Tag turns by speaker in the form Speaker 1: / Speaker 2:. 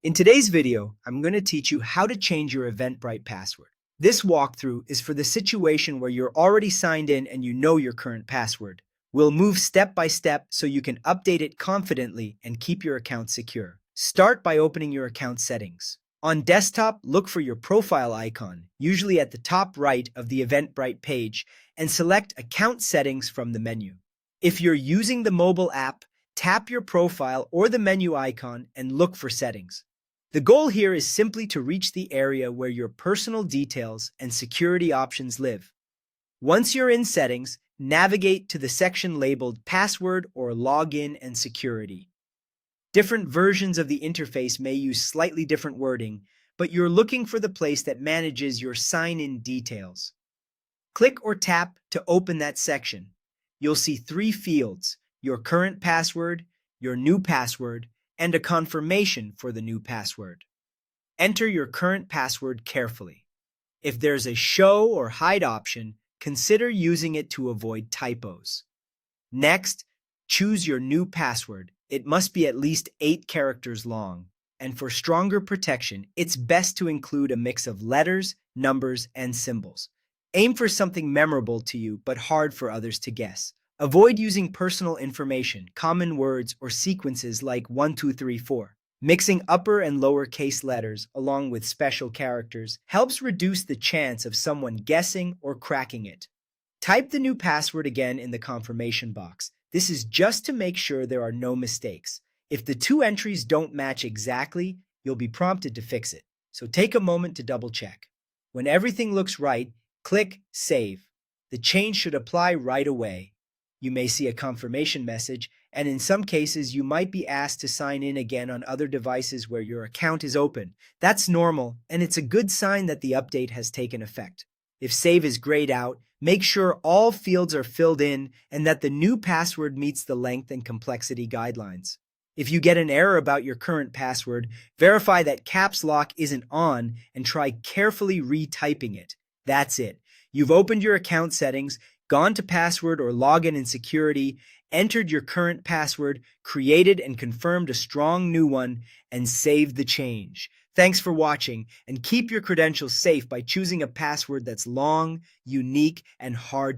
Speaker 1: In today's video, I'm going to teach you how to change your Eventbrite password. This walkthrough is for the situation where you're already signed in and you know your current password. We'll move step by step so you can update it confidently and keep your account secure. Start by opening your account settings. On desktop, look for your profile icon, usually at the top right of the Eventbrite page, and select Account Settings from the menu. If you're using the mobile app, tap your profile or the menu icon and look for Settings. The goal here is simply to reach the area where your personal details and security options live. Once you're in Settings, navigate to the section labeled Password or Login and Security. Different versions of the interface may use slightly different wording, but you're looking for the place that manages your sign-in details. Click or tap to open that section. You'll see three fields: your current password, your new password, and a confirmation for the new password. Enter your current password carefully. If there's a show or hide option, consider using it to avoid typos. Next, choose your new password. It must be at least 8 characters long. And for stronger protection, it's best to include a mix of letters, numbers, and symbols. Aim for something memorable to you but hard for others to guess. Avoid using personal information, common words, or sequences like 1, 2, 3, 4. Mixing upper and lower case letters along with special characters helps reduce the chance of someone guessing or cracking it. Type the new password again in the confirmation box. This is just to make sure there are no mistakes. If the two entries don't match exactly, you'll be prompted to fix it. So take a moment to double check. When everything looks right, click Save. The change should apply right away. You may see a confirmation message, and in some cases, you might be asked to sign in again on other devices where your account is open. That's normal, and it's a good sign that the update has taken effect. If Save is grayed out, make sure all fields are filled in and that the new password meets the length and complexity guidelines. If you get an error about your current password, verify that caps lock isn't on and try carefully retyping it. That's it. You've opened your account settings, gone to password or login and security, entered your current password, created and confirmed a strong new one, and saved the change. Thanks for watching, and keep your credentials safe by choosing a password that's long, unique, and hard to